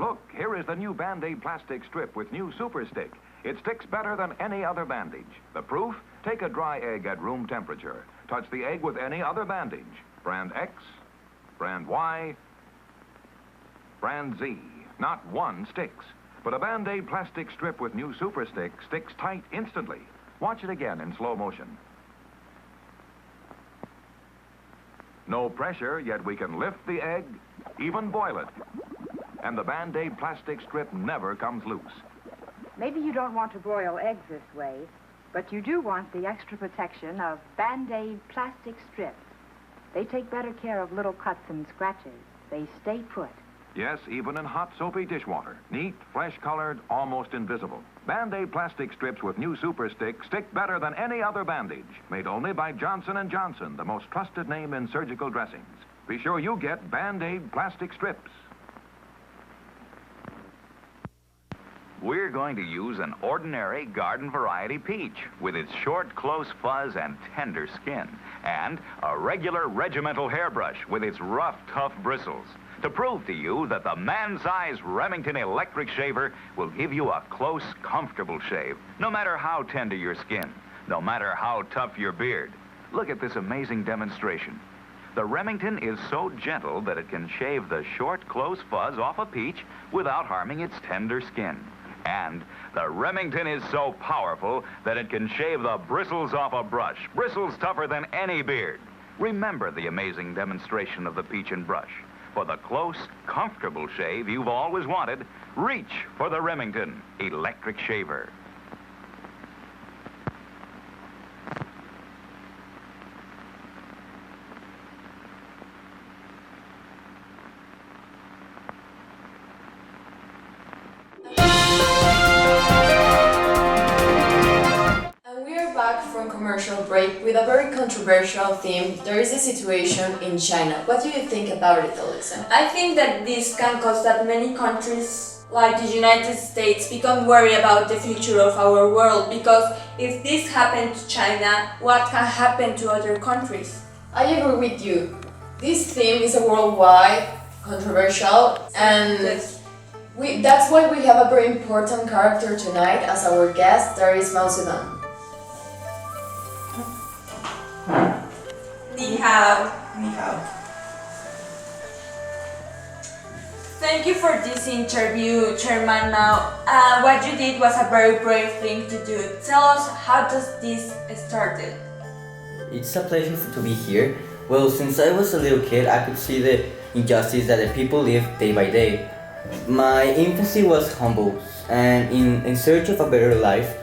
Look, here is the new Band-Aid plastic strip with new Super Stick. It sticks better than any other bandage. The proof? Take a dry egg at room temperature. Touch the egg with any other bandage. Brand X, brand Y, brand Z. Not one sticks. But a Band-Aid plastic strip with new Super Stick sticks tight instantly. Watch it again in slow motion. No pressure, yet we can lift the egg, even boil it. And the Band-Aid plastic strip never comes loose. Maybe you don't want to broil eggs this way, but you do want the extra protection of Band-Aid plastic strips. They take better care of little cuts and scratches. They stay put. Yes, even in hot, soapy dishwater. Neat, flesh-colored, almost invisible. Band-Aid plastic strips with new Super Stick stick better than any other bandage. Made only by Johnson & Johnson, the most trusted name in surgical dressings. Be sure you get Band-Aid plastic strips. We're going to use an ordinary garden variety peach with its short, close fuzz and tender skin, and a regular regimental hairbrush with its rough, tough bristles, to prove to you that the man-sized Remington electric shaver will give you a close, comfortable shave, no matter how tender your skin, no matter how tough your beard. Look at this amazing demonstration. The Remington is so gentle that it can shave the short, close fuzz off a peach without harming its tender skin. And the Remington is so powerful that it can shave the bristles off a brush, bristles tougher than any beard. Remember the amazing demonstration of the peach and brush. For the close, comfortable shave you've always wanted, reach for the Remington electric shaver. Commercial break with a very controversial theme. There is a situation in China. What do you think about it, Alexa? I think that this can cause that many countries like the United States become worried about the future of our world, because if this happened to China, what can happen to other countries? I agree with you. This theme is a worldwide controversial, and that's why we have a very important character tonight as our guest. There is Mao Zedong. Ni hao. Ni hao. Thank you for this interview, Chairman Mao. What you did was a very brave thing to do. Tell us, how does this started? It's a pleasure to be here. Well, since I was a little kid, I could see the injustice that the people live day by day. My infancy was humble, and in search of a better life,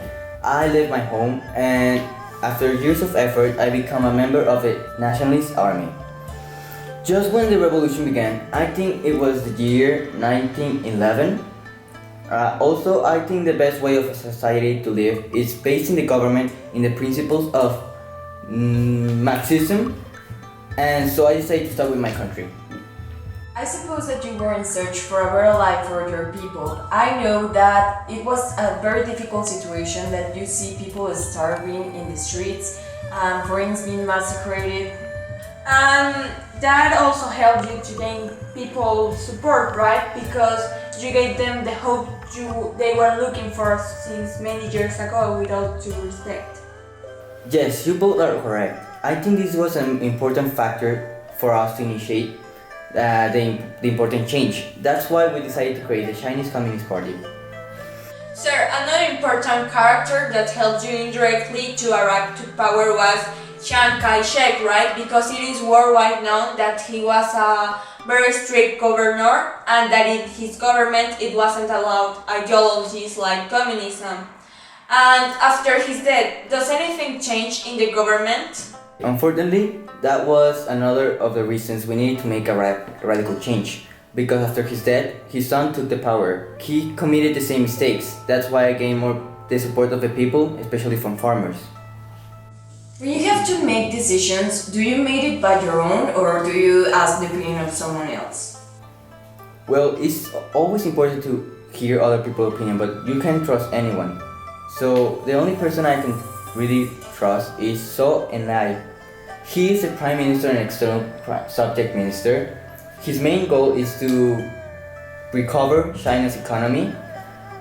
I left my home, and after years of effort, I became a member of the Nationalist Army. Just when the revolution began, I think it was the year 1911. Also, I think the best way of a society to live is based in the government in the principles of Marxism, and so I decided to start with my country. I suppose that you were in search for a better life for your people. I know that it was a very difficult situation, that you see people starving in the streets, foreigners being massacred. That also helped you to gain people's support, right? Because you gave them the hope they were looking for since many years ago without due respect. Yes, you both are correct. I think this was an important factor for us to initiate the important change. That's why we decided to create the Chinese Communist Party. Sir, another important character that helped you indirectly to arrive to power was Chiang Kai-shek, right? Because it is worldwide known that he was a very strict governor, and that in his government it wasn't allowed ideologies like communism. And after his death, does anything change in the government? Unfortunately, that was another of the reasons we needed to make a radical change. Because after his death, his son took the power. He committed the same mistakes. That's why I gained more the support of the people, especially from farmers. When you have to make decisions, do you make it by your own, or do you ask the opinion of someone else? Well, it's always important to hear other people's opinion, but you can't trust anyone. So the only person I can really trust is So Enlai. He is the Prime Minister and External Subject Minister. His main goal is to recover China's economy,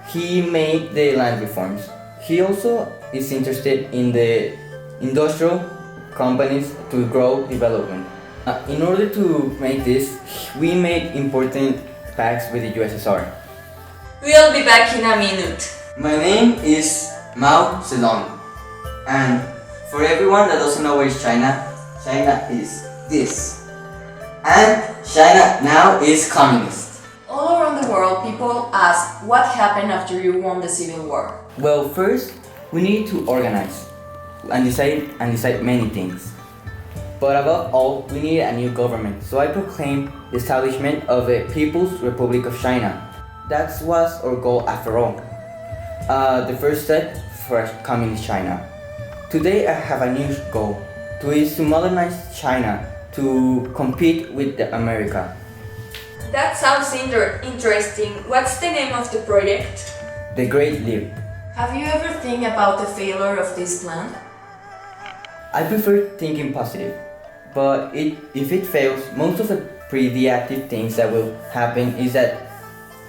he made the land reforms. He also is interested in the industrial companies to grow development. In order to make this, we made important pacts with the USSR. We'll be back in a minute. My name is Mao Zedong, and for everyone that doesn't know where is China, China is this. And China now is communist. All around the world, people ask what happened after you won the Civil War. Well, first, we need to organize and decide many things. But above all, we need a new government. So I proclaimed the establishment of the People's Republic of China. That was our goal after all. The first step for communist China. Today I have a new goal, to modernize China to compete with America. That sounds interesting. What's the name of the project? The Great Leap. Have you ever think about the failure of this plan? I prefer thinking positive, but if it fails, most of the predictive things that will happen is that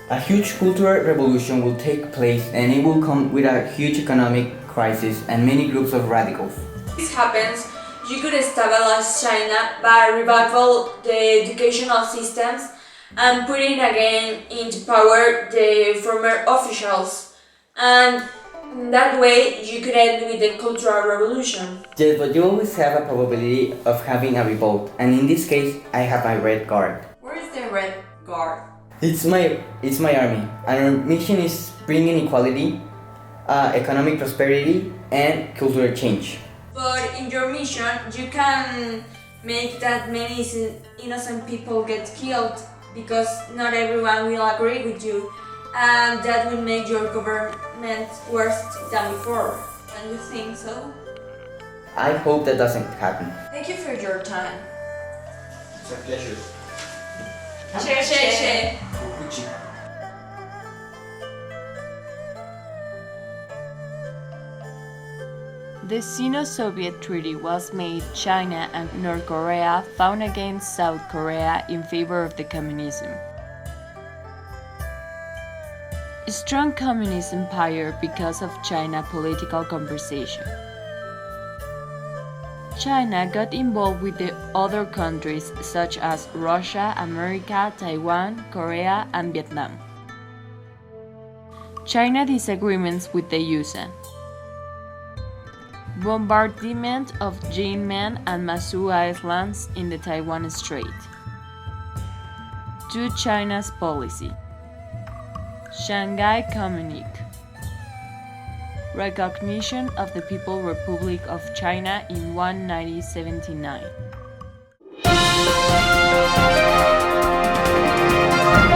a huge cultural revolution will take place and it will come with a huge economic crisis and many groups of radicals. If this happens, you could stabilize China by revival the educational systems and putting again into power the former officials. And that way you could end with the Cultural Revolution. Yes, but you always have a probability of having a revolt, and in this case, I have my Red Guard. Where is the Red Guard? It's my army, and our mission is bringing equality, economic prosperity, and cultural change. But in your mission, you can make that many innocent people get killed because not everyone will agree with you, and that will make your government worse than before. Don't you think so? I hope that doesn't happen. Thank you for your time. It's a pleasure. Che. The Sino-Soviet Treaty was made. China and North Korea fought against South Korea in favor of the communism. A strong communist empire because of China political conversation. China got involved with the other countries such as Russia, America, Taiwan, Korea, and Vietnam. China disagreements with the USA. Bombardment of Jinmen and Masu Islands in the Taiwan Strait. To China's policy. Shanghai Communique. Recognition of the People's Republic of China in 1979.